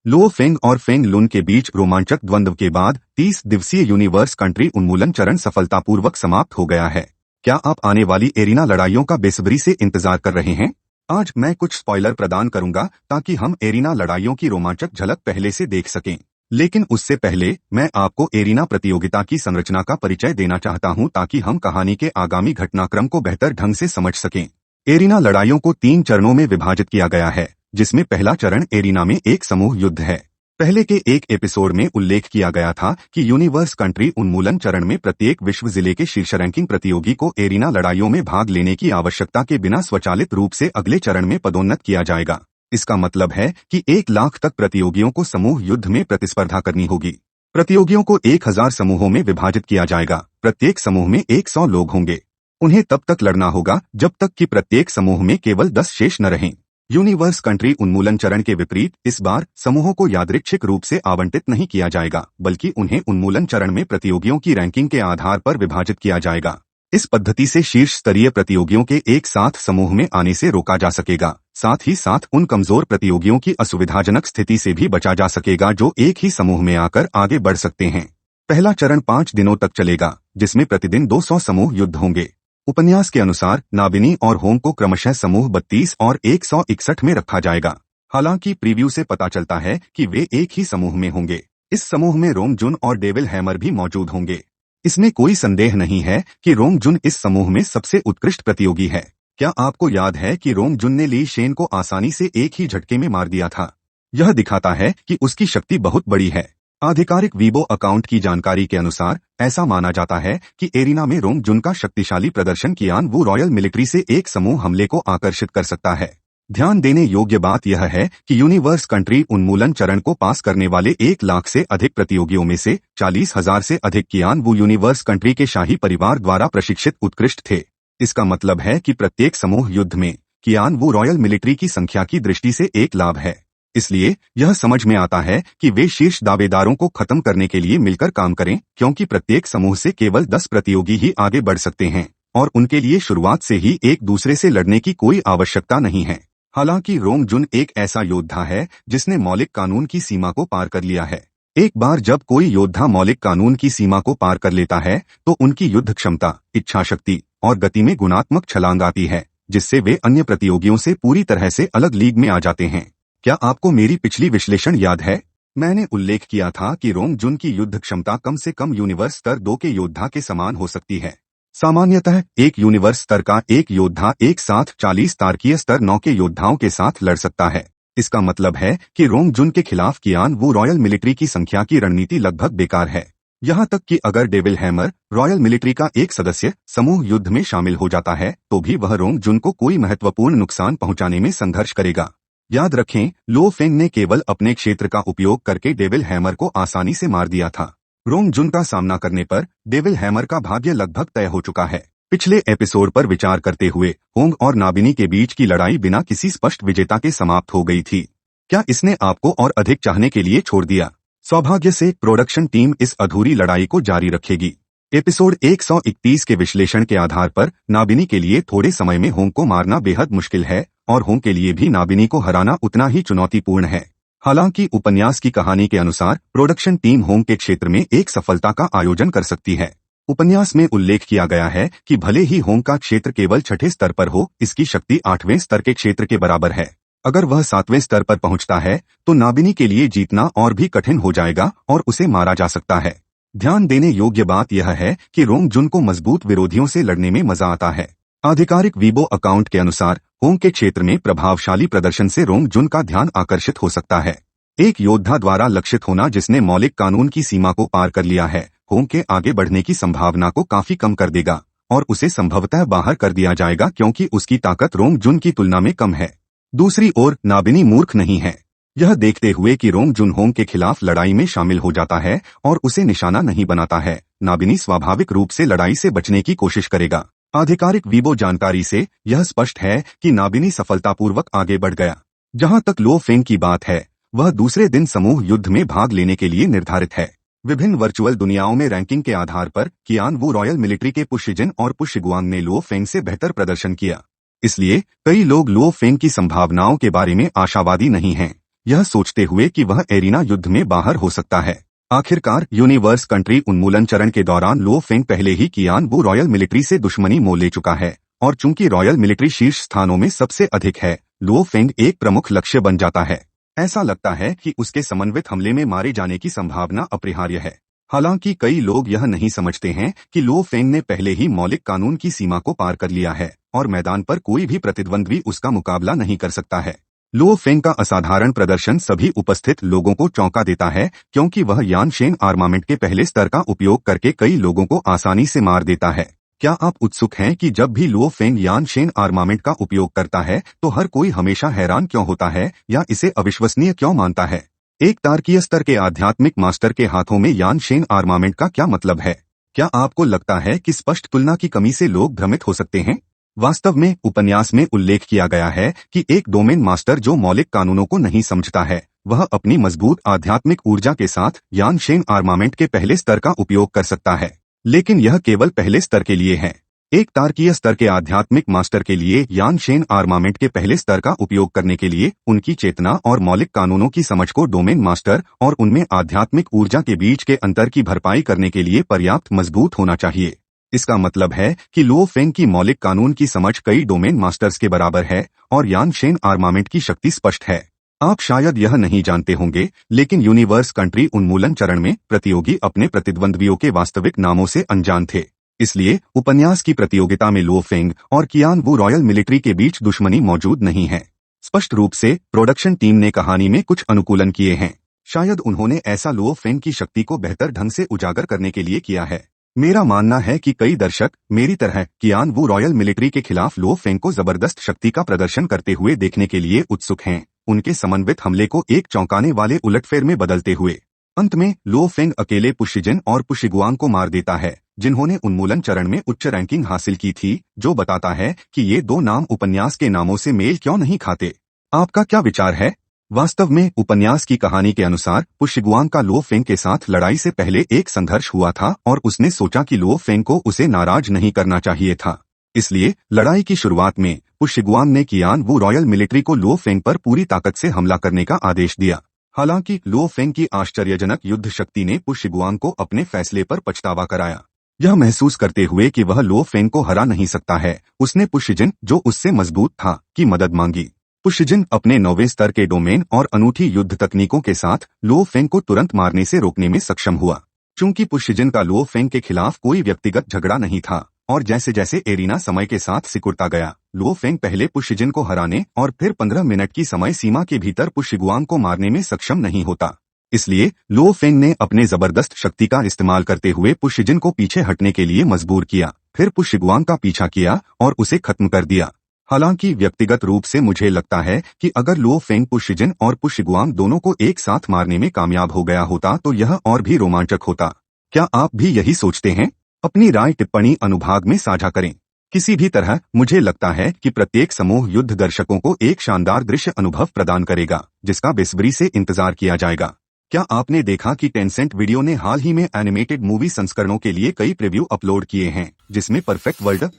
लो Feng और Feng Lun के बीच रोमांचक द्वंद्व के बाद 30 दिवसीय यूनिवर्स कंट्री उन्मूलन चरण सफलतापूर्वक समाप्त हो गया है। क्या आप आने वाली एरिना लड़ाइयों का बेसब्री से इंतजार कर रहे हैं? आज मैं कुछ स्पॉइलर प्रदान करूंगा ताकि हम एरिना लड़ाइयों की रोमांचक झलक पहले से देख सकें। लेकिन उससे पहले मैं आपको एरिना प्रतियोगिता की संरचना का परिचय देना चाहता हूं ताकि हम कहानी के आगामी घटनाक्रम को बेहतर ढंग से समझ सकें। एरिना लड़ाइयों को 3 चरणों में विभाजित किया गया है, जिसमें पहला चरण एरिना में एक समूह युद्ध है। पहले के एक एपिसोड में उल्लेख किया गया था कि यूनिवर्स कंट्री उन्मूलन चरण में प्रत्येक विश्व जिले के शीर्ष रैंकिंग प्रतियोगी को एरिना लड़ाइयों में भाग लेने की आवश्यकता के बिना स्वचालित रूप से अगले चरण में पदोन्नत किया जाएगा। इसका मतलब है कि 1 लाख तक प्रतियोगियों को समूह युद्ध में प्रतिस्पर्धा करनी होगी। प्रतियोगियों को 1000 समूहों में विभाजित किया जाएगा। प्रत्येक समूह में 100 लोग होंगे। उन्हें तब तक लड़ना होगा जब तक कि प्रत्येक समूह में केवल 10 शेष न रहें। यूनिवर्स कंट्री उन्मूलन चरण के विपरीत इस बार समूहों को यादृच्छिक रूप से आवंटित नहीं किया जाएगा, बल्कि उन्हें उन्मूलन चरण में प्रतियोगियों की रैंकिंग के आधार पर विभाजित किया जाएगा। इस पद्धति से शीर्ष स्तरीय प्रतियोगियों के एक साथ समूह में आने से रोका जा सकेगा। साथ ही साथ उन कमजोर प्रतियोगियों की असुविधाजनक स्थिति से भी बचा जा सकेगा जो एक ही समूह में आकर आगे बढ़ सकते हैं। पहला चरण 5 दिनों तक चलेगा, जिसमें प्रतिदिन 200 समूह युद्ध होंगे। उपन्यास के अनुसार नाबिनी और होंग को क्रमशः समूह 32 और 161 में रखा जाएगा। हालांकि प्रीव्यू से पता चलता है कि वे एक ही समूह में होंगे। इस समूह में रोंग जुन और डेविल हैमर भी मौजूद होंगे। इसमें कोई संदेह नहीं है कि रोंग जुन इस समूह में सबसे उत्कृष्ट प्रतियोगी है। क्या आपको याद है कि रोंग जुन ने ली शेन को आसानी से एक ही झटके में मार दिया था? यह दिखाता है कि उसकी शक्ति बहुत बड़ी है। आधिकारिक वीबो अकाउंट की जानकारी के अनुसार ऐसा माना जाता है कि एरिना में रोंग जुन का शक्तिशाली प्रदर्शन कियान वू रॉयल मिलिट्री से एक समूह हमले को आकर्षित कर सकता है। ध्यान देने योग्य बात यह है कि यूनिवर्स कंट्री उन्मूलन चरण को पास करने वाले 1 लाख से अधिक प्रतियोगियों में से 40,000 से अधिक कियान वू यूनिवर्स कंट्री के शाही परिवार द्वारा प्रशिक्षित उत्कृष्ट थे। इसका मतलब है कि प्रत्येक समूह युद्ध में कियान वू रॉयल मिलिट्री की संख्या की दृष्टि से एक लाभ है। इसलिए यह समझ में आता है कि वे शीर्ष दावेदारों को खत्म करने के लिए मिलकर काम करें, क्योंकि प्रत्येक समूह से केवल 10 प्रतियोगी ही आगे बढ़ सकते हैं और उनके लिए शुरुआत से ही एक दूसरे से लड़ने की कोई आवश्यकता नहीं है। हालांकि रोंग जुन एक ऐसा योद्धा है जिसने मौलिक कानून की सीमा को पार कर लिया है। एक बार जब कोई योद्धा मौलिक कानून की सीमा को पार कर लेता है तो उनकी युद्ध क्षमता, इच्छा शक्ति और गति में गुणात्मक छलांग आती है, जिससे वे अन्य प्रतियोगियों से पूरी तरह से अलग लीग में आ जाते हैं। क्या आपको मेरी पिछली विश्लेषण याद है? मैंने उल्लेख किया था कि रोंग जुन की युद्ध क्षमता कम से कम यूनिवर्स स्तर 2 के योद्धा के समान हो सकती है। सामान्यतः एक यूनिवर्स स्तर का एक योद्धा एक साथ 40 तारकीय स्तर 9 के योद्धाओं के साथ लड़ सकता है। इसका मतलब है कि रोंग जुन के खिलाफ कियान वू रॉयल मिलिट्री की संख्या की रणनीति लगभग बेकार है। यहाँ तक कि अगर डेविल हैमर रॉयल मिलिट्री का एक सदस्य समूह युद्ध में शामिल हो जाता है तो भी वह रोंग जुन को कोई महत्वपूर्ण नुकसान पहुंचाने में संघर्ष करेगा। याद रखें, लो फेंग ने केवल अपने क्षेत्र का उपयोग करके डेविल हैमर को आसानी से मार दिया था। रोंग जुन का सामना करने पर डेविल हैमर का भाग्य लगभग तय हो चुका है। पिछले एपिसोड पर विचार करते हुए होंग और नाबिनी के बीच की लड़ाई बिना किसी स्पष्ट विजेता के समाप्त हो गई थी। क्या इसने आपको और अधिक चाहने के लिए छोड़ दिया? सौभाग्य से प्रोडक्शन टीम इस अधूरी लड़ाई को जारी रखेगी। एपिसोड 131 के विश्लेषण के आधार पर नाबिनी के लिए थोड़े समय में होंग को मारना बेहद मुश्किल है और होंग के लिए भी नाबिनी को हराना उतना ही चुनौतीपूर्ण है। हालांकि उपन्यास की कहानी के अनुसार प्रोडक्शन टीम होंग के क्षेत्र में एक सफलता का आयोजन कर सकती है। उपन्यास में उल्लेख किया गया है कि भले ही होंग का क्षेत्र केवल 6ठे स्तर पर हो, इसकी शक्ति 8वें स्तर के क्षेत्र के बराबर है। अगर वह 7वें स्तर पर पहुंचता है तो नाबिनी के लिए जीतना और भी कठिन हो जाएगा और उसे मारा जा सकता है। ध्यान देने योग्य बात यह है कि रोंग जुन को मजबूत विरोधियों से लड़ने में मजा आता है। आधिकारिक वीबो अकाउंट के अनुसार होंग के क्षेत्र में प्रभावशाली प्रदर्शन से रोंग जुन का ध्यान आकर्षित हो सकता है। एक योद्धा द्वारा लक्षित होना जिसने मौलिक कानून की सीमा को पार कर लिया है, होंग के आगे बढ़ने की संभावना को काफी कम कर देगा और उसे संभवतः बाहर कर दिया जाएगा, क्योंकि उसकी ताकत रोंग जुन की तुलना में कम है। दूसरी ओर नाबिनी मूर्ख नहीं है। यह देखते हुए कि रोंग जुन होंग के खिलाफ लड़ाई में शामिल हो जाता है और उसे निशाना नहीं बनाता है, नाबिनी स्वाभाविक रूप से लड़ाई से बचने की कोशिश करेगा। आधिकारिक वीबो जानकारी से यह स्पष्ट है कि नाबिनी सफलतापूर्वक आगे बढ़ गया। जहां तक लो फेंग की बात है, वह दूसरे दिन समूह युद्ध में भाग लेने के लिए निर्धारित है। विभिन्न वर्चुअल दुनियाओं में रैंकिंग के आधार पर कियान वू रॉयल मिलिट्री के पुशिजिन और पुशिगुआंग ने लो फेंग से बेहतर प्रदर्शन किया। इसलिए कई लोग लो फेंग की संभावनाओं के बारे में आशावादी नहीं हैं। यह सोचते हुए कि वह एरिना युद्ध में बाहर हो सकता है। आखिरकार यूनिवर्स कंट्री उन्मूलन चरण के दौरान लो फेंग पहले ही कियान वू रॉयल मिलिट्री से दुश्मनी मोल ले चुका है, और चूंकि रॉयल मिलिट्री शीर्ष स्थानों में सबसे अधिक है, लो फेंग एक प्रमुख लक्ष्य बन जाता है। ऐसा लगता है कि उसके समन्वित हमले में मारे जाने की संभावना अपरिहार्य है। हालांकि कई लोग यह नहीं समझते हैं कि लो फेंग ने पहले ही मौलिक कानून की सीमा को पार कर लिया है और मैदान पर कोई भी प्रतिद्वंद्वी उसका मुकाबला नहीं कर सकता है। लो फेंग का असाधारण प्रदर्शन सभी उपस्थित लोगों को चौंका देता है, क्योंकि वह यानशेन आर्मामेंट के पहले स्तर का उपयोग करके कई लोगों को आसानी से मार देता है। क्या आप उत्सुक हैं कि जब भी लो फेंग यानशेन आर्मामेंट का उपयोग करता है तो हर कोई हमेशा हैरान क्यों होता है या इसे अविश्वसनीय क्यों मानता है? एक तार्किक स्तर के आध्यात्मिक मास्टर के हाथों में यानशेन आर्मामेंट का क्या मतलब है? क्या आपको लगता है कि स्पष्ट तुलना की कमी से लोग भ्रमित हो सकते हैं? वास्तव में उपन्यास में उल्लेख किया गया है कि एक डोमेन मास्टर जो मौलिक कानूनों को नहीं समझता है, वह अपनी मजबूत आध्यात्मिक ऊर्जा के साथ यानशेन आर्मामेंट के पहले स्तर का उपयोग कर सकता है, लेकिन यह केवल पहले स्तर के लिए है। एक तार्किक स्तर के आध्यात्मिक मास्टर के लिए यानशेन आर्मामेंट के पहले स्तर का उपयोग करने के लिए उनकी चेतना और मौलिक कानूनों की समझ को डोमेन मास्टर और उनमें आध्यात्मिक ऊर्जा के बीच के अंतर की भरपाई करने के लिए पर्याप्त मजबूत होना चाहिए। इसका मतलब है कि लो फेंग की मौलिक कानून की समझ कई डोमेन मास्टर्स के बराबर है और यानशेन आर्मामेंट की शक्ति स्पष्ट है। आप शायद यह नहीं जानते होंगे, लेकिन यूनिवर्स कंट्री उन्मूलन चरण में प्रतियोगी अपने प्रतिद्वंद्वियों के वास्तविक नामों से अनजान थे। इसलिए उपन्यास की प्रतियोगिता में लो फेंग और कियान वू रॉयल मिलिट्री के बीच दुश्मनी मौजूद नहीं है। स्पष्ट रूप से प्रोडक्शन टीम ने कहानी में कुछ अनुकूलन किए हैं। शायद उन्होंने ऐसा लो फेंग की शक्ति को बेहतर ढंग से उजागर करने के लिए किया है। मेरा मानना है कि कई दर्शक मेरी तरह कियान वू रॉयल मिलिट्री के खिलाफ लो फेंग को जबरदस्त शक्ति का प्रदर्शन करते हुए देखने के लिए उत्सुक हैं, उनके समन्वित हमले को एक चौंकाने वाले उलटफेर में बदलते हुए। अंत में लो फेंग अकेले पुशिजिन और पुशिगुआंग को मार देता है, जिन्होंने उन्मूलन चरण में उच्च रैंकिंग हासिल की थी, जो बताता है कि ये दो नाम उपन्यास के नामों से मेल क्यों नहीं खाते। आपका क्या विचार है? वास्तव में उपन्यास की कहानी के अनुसार पुशिगुआंग का लो फेंग के साथ लड़ाई से पहले एक संघर्ष हुआ था और उसने सोचा कि लो फेंग को उसे नाराज नहीं करना चाहिए था। इसलिए लड़ाई की शुरुआत में पुशिगुआंग ने कियान वू रॉयल मिलिट्री को लो फेंग पर पूरी ताकत से हमला करने का आदेश दिया। हालांकि लो फेंग की आश्चर्यजनक युद्ध शक्ति ने पुशिगुआंग को अपने फैसले पर पछतावा कराया। यह महसूस करते हुए कि वह लो फेंग को हरा नहीं सकता है, उसने पुशिजिन, जो उससे मजबूत था, की मदद मांगी। पुशिजिन अपने 9वें स्तर के डोमेन और अनूठी युद्ध तकनीकों के साथ लो फेंग को तुरंत मारने से रोकने में सक्षम हुआ। चूंकि पुशिजिन का लो फेंग के खिलाफ कोई व्यक्तिगत झगड़ा नहीं था और जैसे जैसे एरिना समय के साथ सिकुड़ता गया, लो फेंग पहले पुशिजिन को हराने और फिर 15 मिनट की समय सीमा के भीतर पुशिगुआंग को मारने में सक्षम नहीं होता। इसलिए लो फेंग ने अपने जबरदस्त शक्ति का इस्तेमाल करते हुए पुशिजिन को पीछे हटने के लिए मजबूर किया, फिर पुशिगुआंग का पीछा किया और उसे खत्म कर दिया। हालांकि व्यक्तिगत रूप से मुझे लगता है कि अगर लो फेंग पुशिजिन और पुशिगुआंग दोनों को एक साथ मारने में कामयाब हो गया होता तो यह और भी रोमांचक होता। क्या आप भी यही सोचते हैं? अपनी राय टिप्पणी अनुभाग में साझा करें। किसी भी तरह मुझे लगता है कि प्रत्येक समूह युद्ध दर्शकों को एक शानदार दृश्य अनुभव प्रदान करेगा, जिसका बेसब्री से इंतजार किया जाएगा। क्या आपने देखा कि टेंसेंट वीडियो ने हाल ही में एनिमेटेड मूवी संस्करणों के लिए कई प्रीव्यू अपलोड किए हैं, जिसमें Perfect World,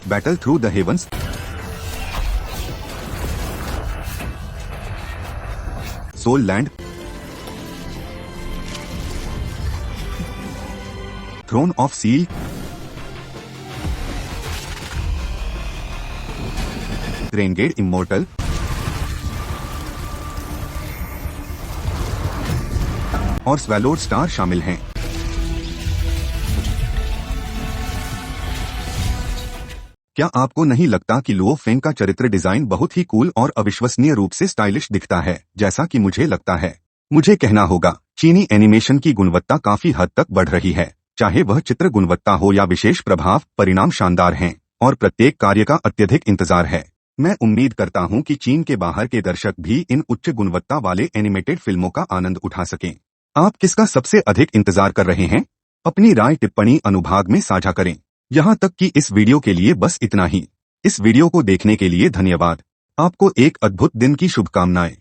Battle Through the Heavens, Soul Land, Throne of Seal, Renegade Immortal, और स्वेलोड स्टार शामिल हैं। क्या आपको नहीं लगता कि लो फेंग का चरित्र डिजाइन बहुत ही कूल और अविश्वसनीय रूप से स्टाइलिश दिखता है, जैसा कि मुझे लगता है? मुझे कहना होगा, चीनी एनिमेशन की गुणवत्ता काफी हद तक बढ़ रही है, चाहे वह चित्र गुणवत्ता हो या विशेष प्रभाव, परिणाम शानदार हैं और प्रत्येक कार्य का अत्यधिक इंतजार है। मैं उम्मीद करता हूं कि चीन के बाहर के दर्शक भी इन उच्च गुणवत्ता वाले एनिमेटेड फिल्मों का आनंद उठा सकें। आप किसका सबसे अधिक इंतजार कर रहे हैं? अपनी राय टिप्पणी अनुभाग में साझा करें। यहाँ तक कि इस वीडियो के लिए बस इतना ही। इस वीडियो को देखने के लिए धन्यवाद। आपको एक अद्भुत दिन की शुभकामनाएं।